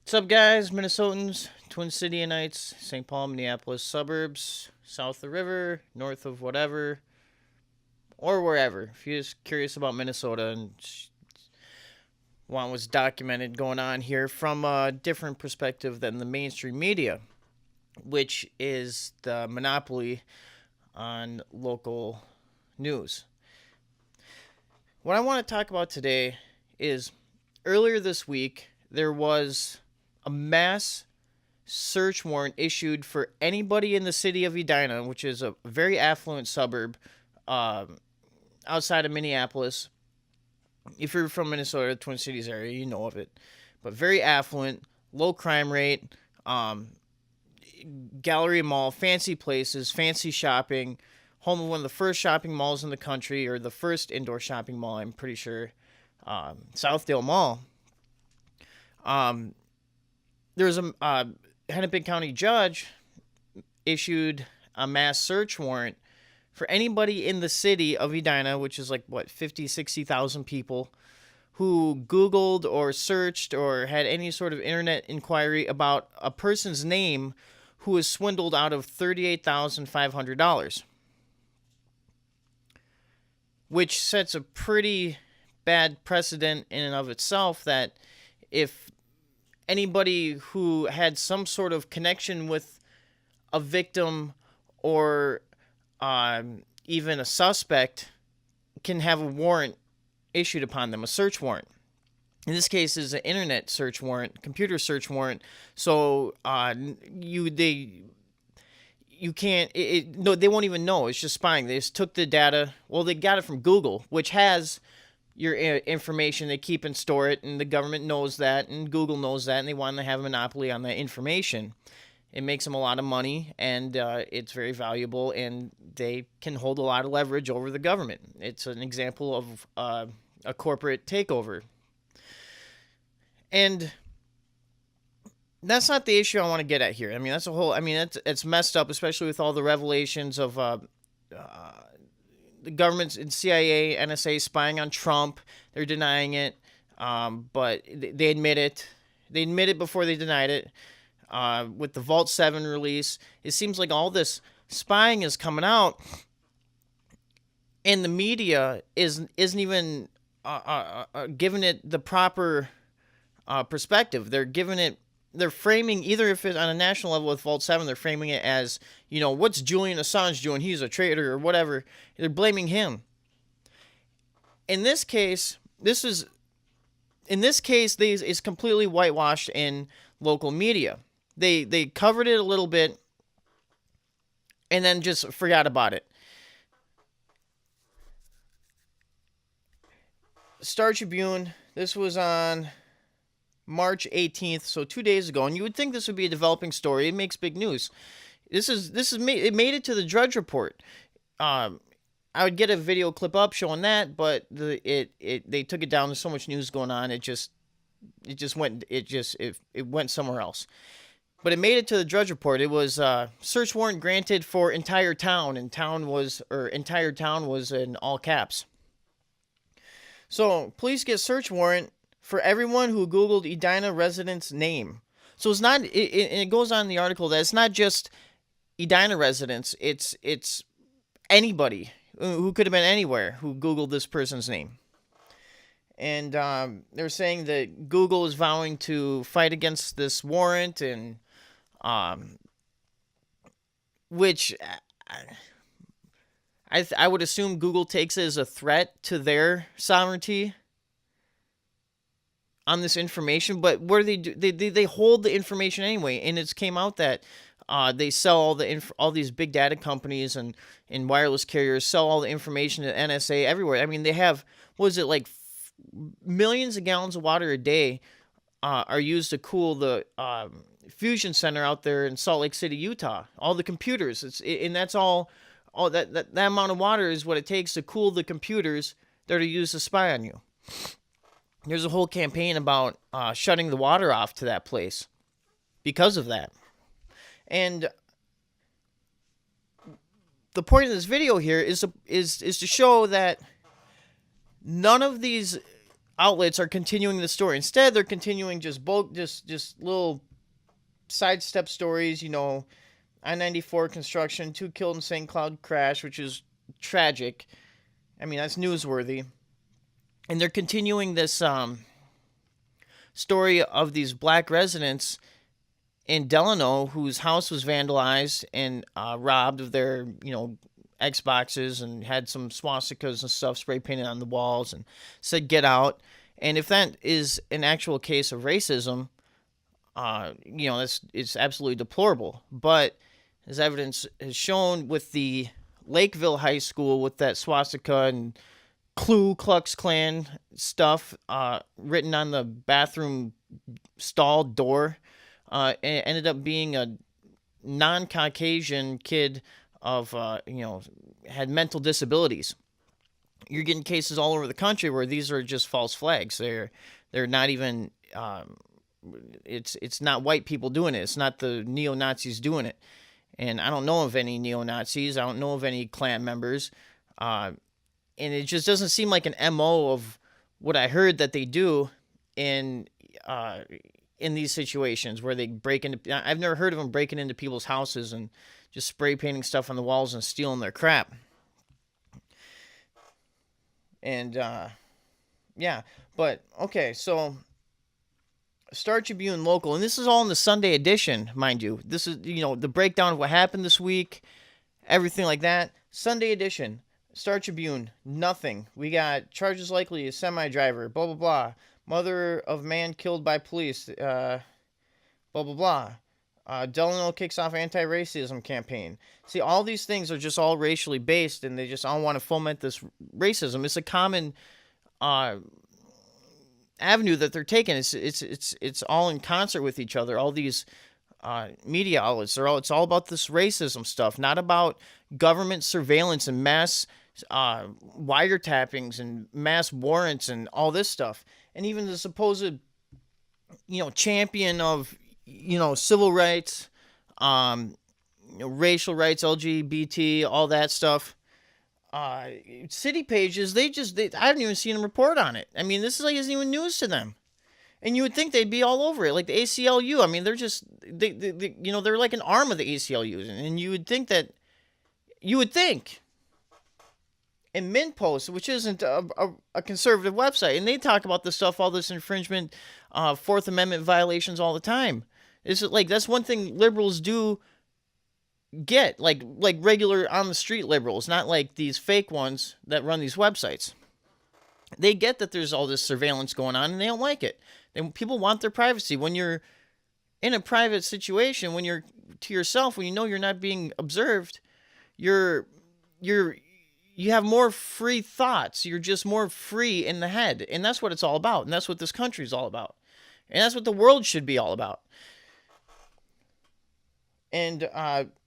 What's up, guys? Minnesotans, Twin Cityanites, St. Paul, Minneapolis suburbs, south of the river, north of whatever, or wherever. If you're just curious about Minnesota and want what's documented going on here from a different perspective than the mainstream media, which is the monopoly on local news. What I want to talk about today is earlier this week, there was a mass search warrant issued for anybody in the city of Edina, which is a very affluent suburb outside of Minneapolis. If you're from Minnesota, Twin Cities area, you know of it. But very affluent, low crime rate, gallery mall, fancy places, fancy shopping, home of one of the first shopping malls in the country, or the first indoor shopping mall, I'm pretty sure, Southdale Mall. Um, there was a Hennepin County judge issued a mass search warrant for anybody in the city of Edina, which is like, what, 50, 60,000 people, who Googled or searched or had any sort of internet inquiry about a person's name who was swindled out of $38,500, which sets a pretty bad precedent in and of itself that if anybody who had some sort of connection with a victim or even a suspect can have a warrant issued upon them, a search warrant. In this case, is an internet search warrant, computer search warrant. So you can't. No, they won't even know. It's just spying. They just took the data. Well, they got it from Google, which has your information. They keep and store it, and the government knows that, and Google knows that, and they want to have a monopoly on that information. It makes them a lot of money, and it's very valuable, and they can hold a lot of leverage over the government. It's an example of a corporate takeover. And that's not the issue I want to get at here. I mean, that's a whole. I mean, it's messed up, especially with all the revelations of the government's and CIA, NSA spying on Trump. They're denying it, but they admit it. They admit it before they denied it. With the Vault 7 release, it seems like all this spying is coming out, and the media isn't even giving it the proper perspective. They're framing, either if it's on a national level with Vault 7, they're framing it as, what's Julian Assange doing? He's a traitor or whatever. They're blaming him. In this case, this is completely whitewashed in local media. They covered it a little bit and then just forgot about it. Star Tribune, this was on March 18th, so 2 days ago, and you would think this would be a developing story. It makes big news. It made it to the Drudge Report. I would get a video clip up showing that, but they took it down. There's so much news going on. It went somewhere else. But it made it to the Drudge Report. It was search warrant granted for entire town, and entire town was in all caps. So police get search warrant for everyone who Googled Edina resident's name. So it's not. It goes on in the article that it's not just Edina residents. It's anybody who could have been anywhere who Googled this person's name. And they're saying that Google is vowing to fight against this warrant, and which I would assume Google takes it as a threat to their sovereignty on this information. But where they hold the information anyway, and it's came out that they sell all these big data companies and wireless carriers sell all the information to NSA everywhere. I mean, they have, what is it, like millions of gallons of water a day are used to cool the fusion center out there in Salt Lake City, Utah. All the computers, and that's all that amount of water is what it takes to cool the computers that are used to spy on you. There's a whole campaign about shutting the water off to that place because of that. And the point of this video here is to show that none of these outlets are continuing the story. Instead, they're continuing just little sidestep stories. I-94 construction, 2 killed in St. Cloud crash, which is tragic. I mean, that's newsworthy. And they're continuing this story of these black residents in Delano whose house was vandalized and robbed of their, Xboxes, and had some swastikas and stuff spray painted on the walls and said "Get out." And if that is an actual case of racism, it's absolutely deplorable. But as evidence has shown with the Lakeville High School with that swastika and Ku Klux Klan stuff written on the bathroom stall door, it ended up being a non-Caucasian kid of had mental disabilities. You're getting cases all over the country where these are just false flags. They're not even it's not white people doing it. It's not the neo-Nazis doing it. And I don't know of any neo-Nazis. I don't know of any Klan members. And it just doesn't seem like an MO of what I heard that they do in these situations where they break into. I've never heard of them breaking into people's houses and just spray painting stuff on the walls and stealing their crap. And yeah, but okay, so Star Tribune local, and this is all in the Sunday edition, mind you. This is the breakdown of what happened this week, everything like that. Sunday edition, Star Tribune, nothing. We got charges likely, a semi-driver, blah blah blah. Mother of man killed by police, blah blah blah. Delano kicks off anti-racism campaign. See, all these things are just all racially based, and they just all want to foment this racism. It's a common avenue that they're taking. It's all in concert with each other. All these media outlets it's all about this racism stuff, not about government surveillance and mass wiretappings and mass warrants and all this stuff. And even the supposed champion of civil rights, racial rights, LGBT, all that stuff. City pages, I haven't even seen them report on it. I mean, this isn't even news to them. And you would think they'd be all over it, like the ACLU. I mean, they're just they're like an arm of the ACLU, and you would think. And MinPost, which isn't a conservative website, and they talk about this stuff, all this infringement, Fourth Amendment violations all the time. It's like that's one thing liberals do get, like regular on the street liberals, not like these fake ones that run these websites. They get that there's all this surveillance going on, and they don't like it. People want their privacy. When you're in a private situation, when you're to yourself, when you're not being observed, you have more free thoughts. You're just more free in the head, and that's what it's all about, and that's what this country is all about, and that's what the world should be all about. And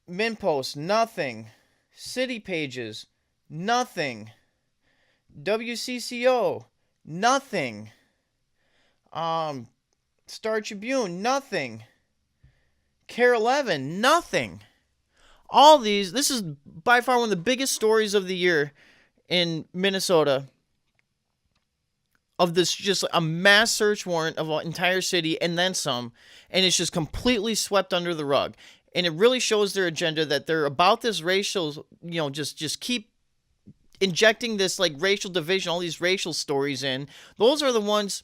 MinPost, nothing. City pages, nothing. WCCO, nothing. Star Tribune, nothing. Care 11, nothing. All these, this is by far one of the biggest stories of the year in Minnesota, of this, just a mass search warrant of an entire city and then some, and it's just completely swept under the rug. And it really shows their agenda, that they're about this racial, just keep injecting this like racial division, all these racial stories in. Those are the ones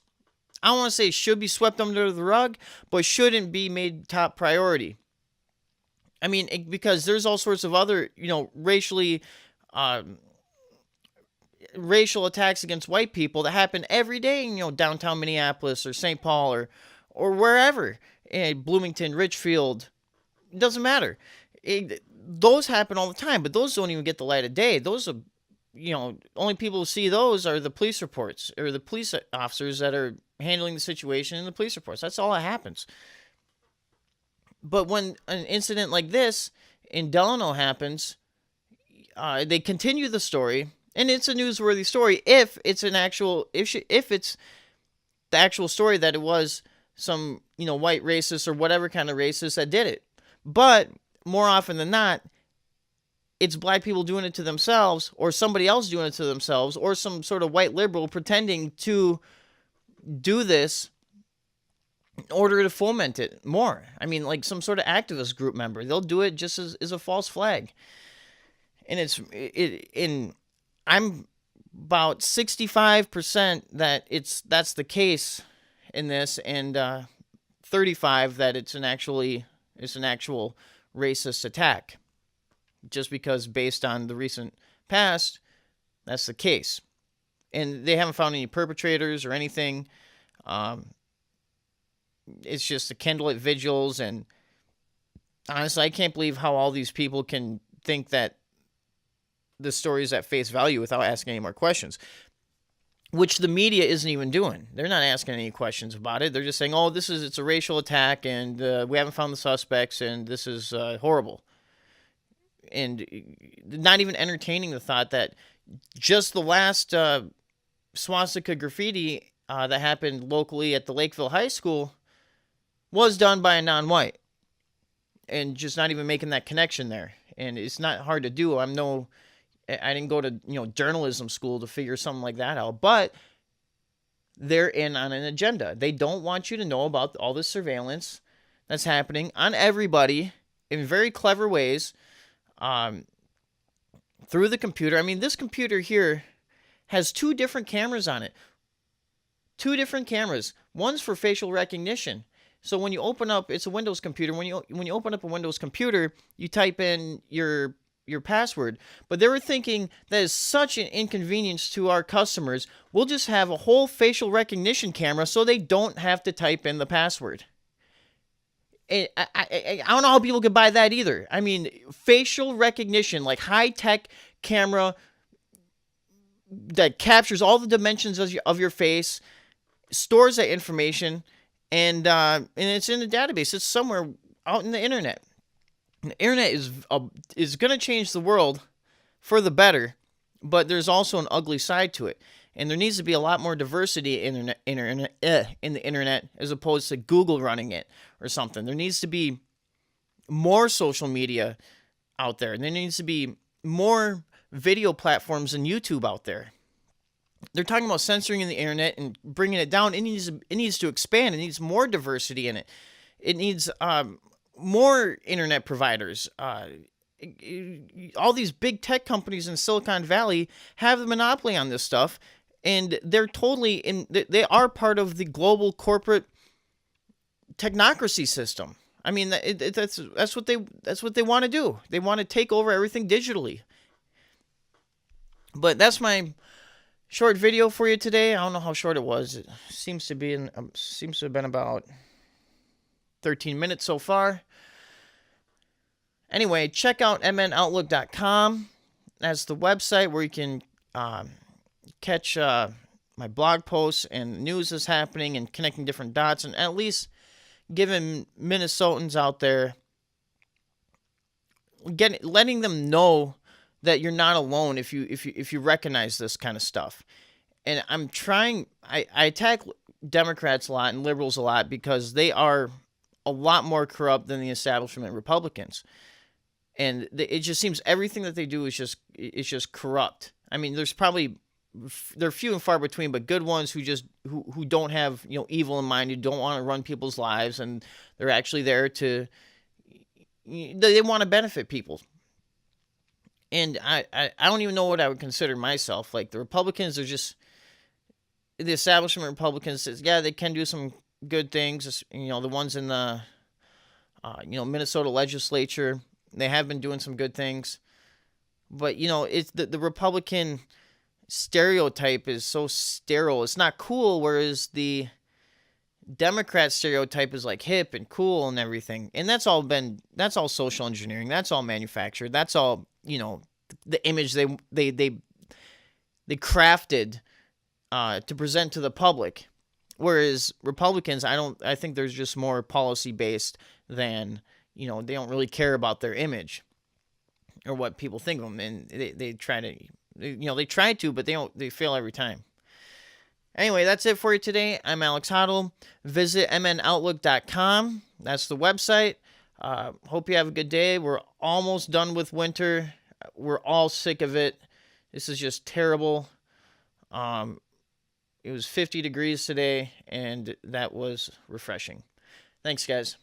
I don't want to say should be swept under the rug, but shouldn't be made top priority. I mean, because there's all sorts of other, racial attacks against white people that happen every day in, downtown Minneapolis or St. Paul or wherever, Bloomington, Richfield. It doesn't matter. Those happen all the time, but those don't even get the light of day. Those are, only people who see those are the police reports or the police officers that are handling the situation in the police reports. That's all that happens. But when an incident like this in Delano happens, they continue the story, and it's a newsworthy story if it's if it's the actual story that it was some white racist or whatever kind of racist that did it. But more often than not, it's black people doing it to themselves, or somebody else doing it to themselves, or some sort of white liberal pretending to do this in order to foment it more. I mean, like some sort of activist group member, they'll do it just as a false flag. And I'm about 65% that that's the case in this, and 35 that it's an actual racist attack. Just because based on the recent past, that's the case. And they haven't found any perpetrators or anything. It's just the candlelit vigils, and honestly, I can't believe how all these people can think that the story is at face value without asking any more questions, which the media isn't even doing. They're not asking any questions about it. They're just saying, oh, it's a racial attack, and we haven't found the suspects, and this is horrible. And not even entertaining the thought that just the last swastika graffiti that happened locally at the Lakeville High School was done by a non-white, and just not even making that connection there. And it's not hard to do. I didn't go to journalism school to figure something like that out, but they're in on an agenda. They don't want you to know about all this surveillance that's happening on everybody in very clever ways through the computer. I mean, this computer here has 2 different cameras on it. 2 different cameras. One's for facial recognition. So when you open up, it's a Windows computer. When you open up a Windows computer, you type in your password. But they were thinking that is such an inconvenience to our customers. We'll just have a whole facial recognition camera so they don't have to type in the password. I don't know how people could buy that either. I mean, facial recognition, like high-tech camera that captures all the dimensions of your face, stores that information, and it's in a database. It's somewhere out in the internet. The internet is going to change the world for the better, but there's also an ugly side to it. And there needs to be a lot more diversity in the internet as opposed to Google running it or something. There needs to be more social media out there. And there needs to be more video platforms than YouTube out there. They're talking about censoring in the internet and bringing it down. It needs to expand. It needs more diversity in it. It needs more internet providers. All these big tech companies in Silicon Valley have the monopoly on this stuff. And they're they are part of the global corporate technocracy system. I mean, that's what they want to do. They want to take over everything digitally. But that's my short video for you today. I don't know how short it was. It seems to have been about 13 minutes so far. Anyway, check out mnoutlook.com. That's the website where you can catch my blog posts and news that's happening and connecting different dots, and at least giving Minnesotans out there, letting them know that you're not alone if you recognize this kind of stuff. And I attack Democrats a lot and liberals a lot because they are a lot more corrupt than the establishment Republicans. And it just seems everything that they do is just corrupt. I mean, they're few and far between, but good ones who don't have evil in mind, who don't want to run people's lives, and they're actually there to they want to benefit people. And I don't even know what I would consider myself. Like, the Republicans are just the establishment Republicans says, yeah, they can do some good things. The ones in the Minnesota legislature, they have been doing some good things. But it's the Republican stereotype is so sterile. It's not cool, whereas the Democrat stereotype is like hip and cool and everything. And that's all social engineering. That's all manufactured. That's all, the image they crafted to present to the public. Whereas Republicans, I think there's just more policy based than, they don't really care about their image or what people think of them. And they try to, they try to, but they fail every time. Anyway, that's it for you today. I'm Alex Hoddle. Visit mnoutlook.com. That's the website. Hope you have a good day. We're almost done with winter. We're all sick of it. This is just terrible. It was 50 degrees today, and that was refreshing. Thanks, guys.